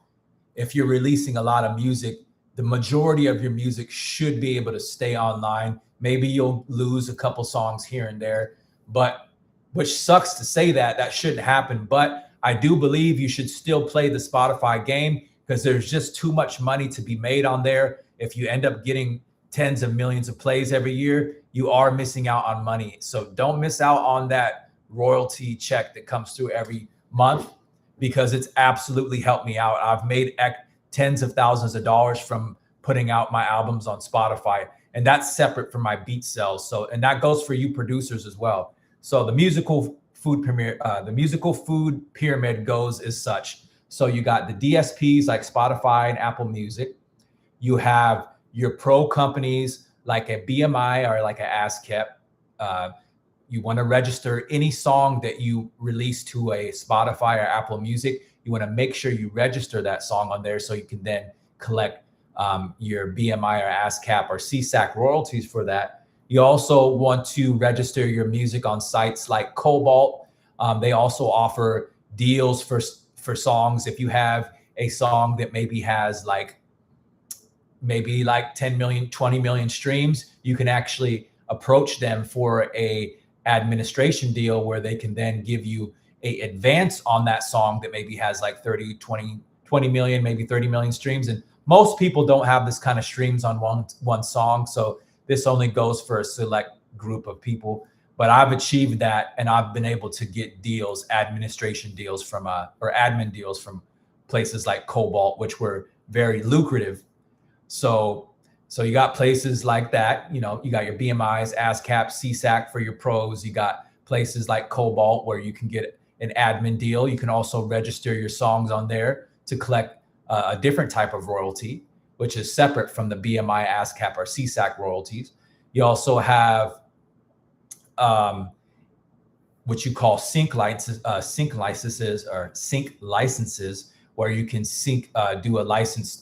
A: if you're releasing a lot of music, the majority of your music should be able to stay online. Maybe you'll lose a couple songs here and there, but which sucks to say that shouldn't happen. But I do believe you should still play the Spotify game, because there's just too much money to be made on there. If you end up getting tens of millions of plays every year, you are missing out on money. So don't miss out on that royalty check that comes through every month, because it's absolutely helped me out. I've made tens of thousands of dollars from putting out my albums on Spotify, and that's separate from my beat sales. So, and that goes for you producers as well. So the musical food pyramid goes as such. So you got the DSPs like Spotify and Apple Music. You have your pro companies like a BMI or like an ASCAP. You want to register any song that you release to a Spotify or Apple Music. You want to make sure you register that song on there so you can then collect your BMI or ASCAP or CSAC royalties for that. You also want to register your music on sites like Cobalt. They also offer deals for songs. If you have a song that maybe has like 10 million, 20 million streams, you can actually approach them for a administration deal where they can then give you a advance on that song that maybe has like 20 million, maybe 30 million streams. And most people don't have this kind of streams on one song. So this only goes for a select group of people. But I've achieved that, and I've been able to get deals, administration deals from or admin deals from places like Cobalt, which were very lucrative. So you got places like that. You know, you got your BMIs, ASCAP, CSAC for your pros. You got places like Cobalt where you can get an admin deal. You can also register your songs on there to collect a different type of royalty, which is separate from the BMI, ASCAP, or CSAC royalties. You also have what you call sync licenses, where you can do a license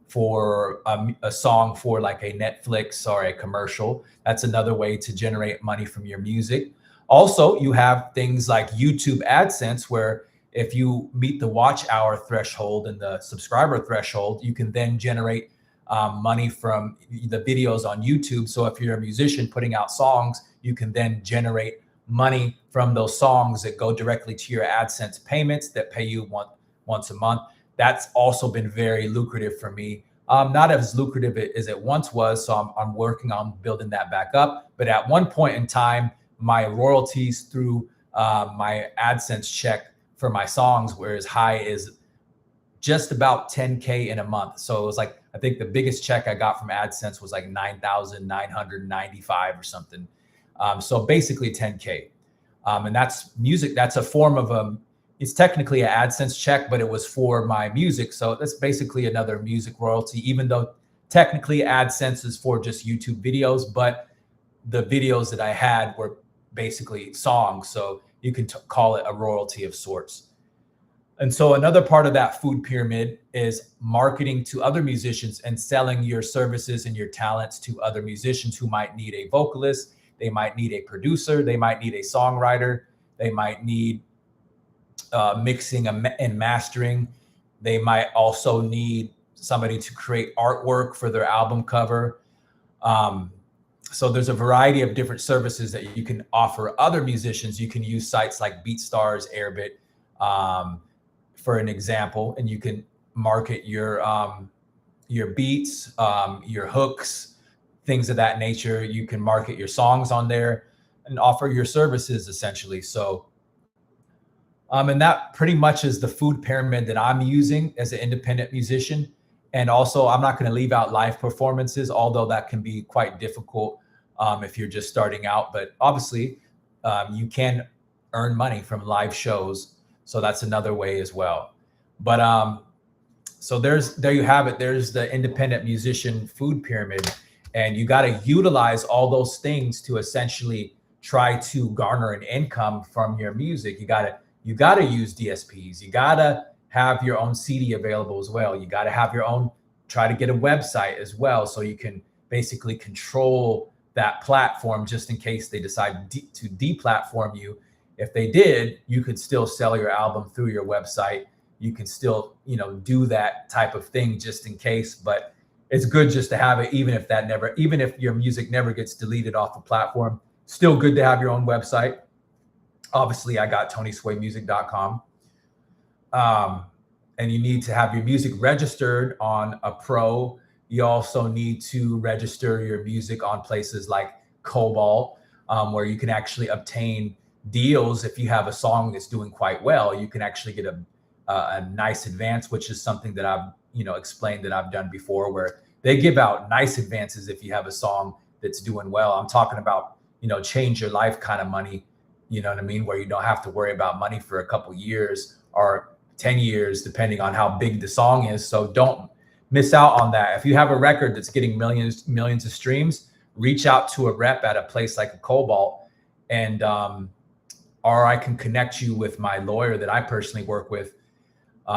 A: for a song for like a Netflix or a commercial. That's another way to generate money from your music. Also, you have things like YouTube AdSense, where if you meet the watch hour threshold and the subscriber threshold, you can then generate money from the videos on YouTube. So if you're a musician putting out songs, you can then generate money from those songs that go directly to your AdSense payments that pay you once a month. That's also been very lucrative for me. Not as lucrative as it once was, so I'm working on building that back up. But at one point in time, my royalties through my AdSense check for my songs were as high as just about 10K in a month. So it was like, I think the biggest check I got from AdSense was like 9,995 or something. So basically 10K. And that's music. That's a form of it's technically an AdSense check, but it was for my music. So that's basically another music royalty, even though technically AdSense is for just YouTube videos, but the videos that I had were basically songs. So you can call it a royalty of sorts. And so another part of that food pyramid is marketing to other musicians and selling your services and your talents to other musicians who might need a vocalist. They might need a producer. They might need a songwriter. They might need mixing and mastering. They might also need somebody to create artwork for their album cover. So there's a variety of different services that you can offer other musicians. You can use sites like BeatStars, Airbit, for an example, and you can market your beats, your hooks, things of that nature. You can market your songs on there and offer your services essentially. So, and that pretty much is the food pyramid that I'm using as an independent musician. And also, I'm not going to leave out live performances, although that can be quite difficult if you're just starting out. But obviously, you can earn money from live shows. So that's another way as well. But so there you have it. There's the independent musician food pyramid. And you got to utilize all those things to essentially try to garner an income from your music. You got to use DSPs. You got to have your own CD available as well. You got to have your own, try to get a website as well, so you can basically control that platform just in case they decide to deplatform you. If they did, you could still sell your album through your website. You can still, do that type of thing just in case, but it's good just to have it, even if your music never gets deleted off the platform, still good to have your own website. Obviously, I got TonySwayMusic.com. And you need to have your music registered on a pro. You also need to register your music on places like Cobalt, where you can actually obtain deals. If you have a song that's doing quite well, you can actually get a nice advance, which is something that I've explained that I've done before, where they give out nice advances if you have a song that's doing well. I'm talking about change your life kind of money, you know what I mean, where you don't have to worry about money for a couple years or 10 years, depending on how big the song is. So don't miss out on that. If you have a record that's getting millions of streams, reach out to a rep at a place like a Cobalt, and or I can connect you with my lawyer that I personally work with,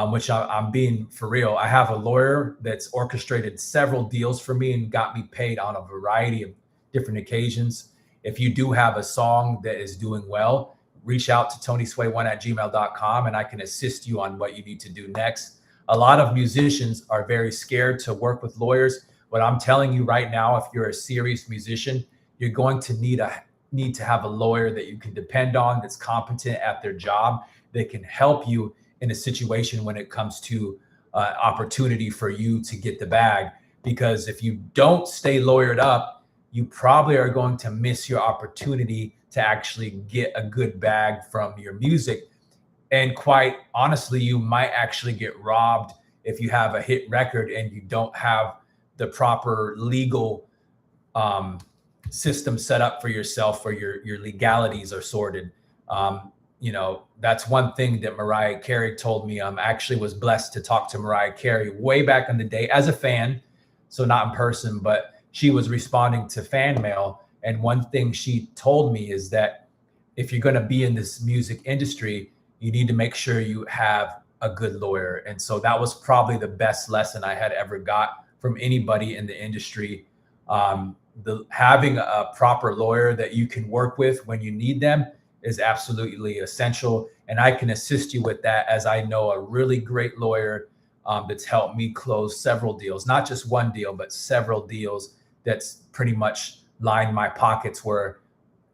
A: which I'm being for real. I have a lawyer that's orchestrated several deals for me and got me paid on a variety of different occasions. If you do have a song that is doing well, reach out to TonySway1@gmail.com and I can assist you on what you need to do next. A lot of musicians are very scared to work with lawyers. What I'm telling you right now, if you're a serious musician, you're going to need to have a lawyer that you can depend on, that's competent at their job, that can help you in a situation when it comes to opportunity for you to get the bag. Because if you don't stay lawyered up, you probably are going to miss your opportunity to actually get a good bag from your music. And quite honestly, you might actually get robbed if you have a hit record and you don't have the proper legal system set up for yourself, or your legalities are sorted. That's one thing that Mariah Carey told me. Actually was blessed to talk to Mariah Carey way back in the day as a fan. So not in person, but she was responding to fan mail. And one thing she told me is that if you're going to be in this music industry, you need to make sure you have a good lawyer. And so that was probably the best lesson I had ever got from anybody in the industry. Having a proper lawyer that you can work with when you need them is absolutely essential. And I can assist you with that, as I know a really great lawyer that's helped me close several deals, not just one deal, but several deals that's pretty much lined my pockets where,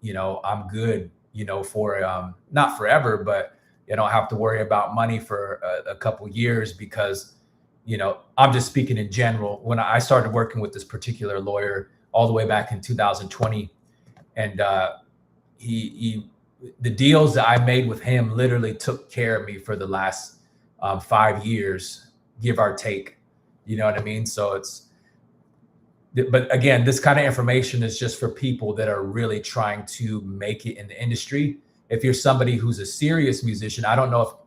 A: I'm good, for not forever, but you don't have to worry about money for a couple years, because, I'm just speaking in general. When I started working with this particular lawyer all the way back in 2020, and he the deals that I made with him literally took care of me for the last 5 years, give or take. You know what I mean? So but again, this kind of information is just for people that are really trying to make it in the industry. If you're somebody who's a serious musician, I don't know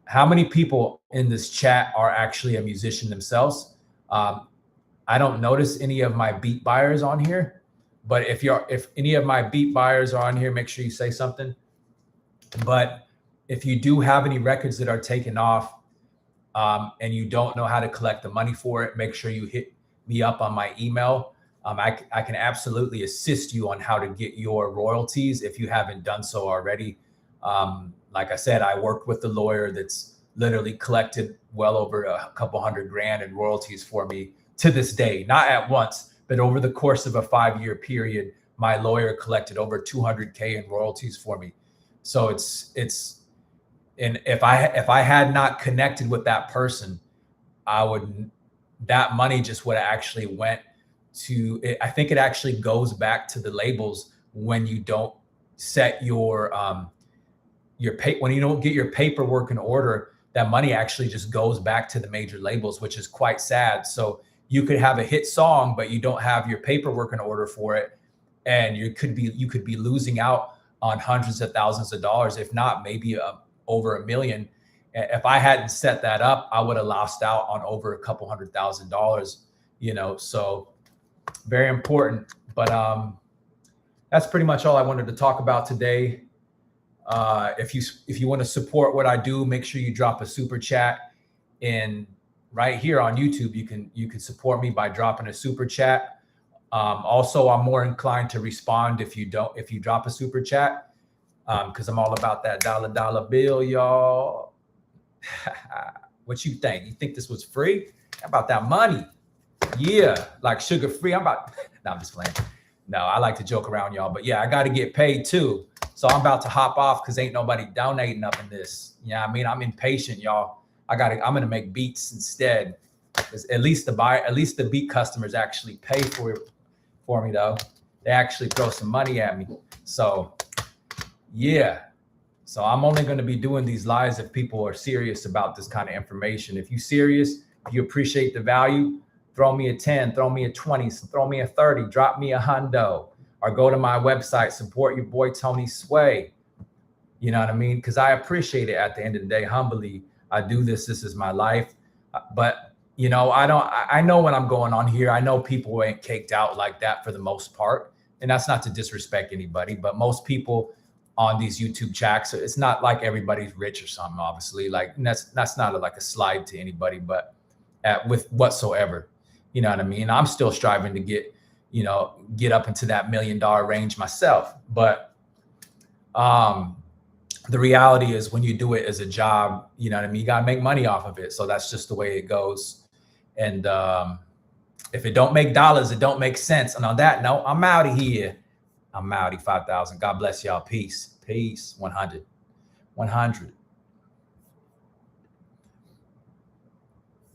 A: how many people in this chat are actually a musician themselves. I don't notice any of my beat buyers on here, but if any of my beat buyers are on here, make sure you say something. But if you do have any records that are taken off, and you don't know how to collect the money for it, make sure you hit me up on my email. I can absolutely assist you on how to get your royalties if you haven't done so already. Like I said, I worked with the lawyer that's literally collected well over a couple $100,000 in royalties for me to this day, not at once, but over the course of a 5-year period, my lawyer collected over $200K in royalties for me. So and if I had not connected with that person, that money just would have actually went to it. I think it actually goes back to the labels when you don't set when you don't get your paperwork in order. That money actually just goes back to the major labels, which is quite sad. So you could have a hit song, but you don't have your paperwork in order for it, and you could be losing out on hundreds of thousands of dollars, if not maybe over $1 million. If I hadn't set that up, I would have lost out on over a couple $100,000, so very important. But that's pretty much all I wanted to talk about today. If you want to support what I do, make sure you drop a super chat in right here on YouTube. You can support me by dropping a super chat. Also, I'm more inclined to respond if you drop a super chat, because I'm all about that dollar bill, y'all. What you think? You think this was free? How about that money? Yeah, like sugar free. No, I'm just playing. No, I like to joke around, y'all. But yeah, I got to get paid too. So I'm about to hop off because ain't nobody donating up in this. Yeah, I mean, I'm impatient, y'all. I'm gonna make beats instead. At least the beat customers actually pay for me though. They actually throw some money at me. So yeah. So I'm only going to be doing these lives if people are serious about this kind of information. If you're serious, if you appreciate the value, throw me a 10, throw me a 20, throw me a 30, drop me a hundo, or go to my website, support your boy Tony Sway. You know what I mean? Because I appreciate it at the end of the day. Humbly, I do this. This is my life. But I know when I'm going on here, I know people ain't caked out like that for the most part. And that's not to disrespect anybody, but most people on these YouTube chats, it's not like everybody's rich or something, obviously. Like that's not like a slide to anybody, but with whatsoever, you know what I mean? I'm still striving to get up into that $1 million range myself. But the reality is when you do it as a job, you know what I mean? You got to make money off of it. So that's just the way it goes. And if it don't make dollars, it don't make sense. And on that note, I'm out of here. I'm Mowdy 5000. God bless y'all. Peace. 100.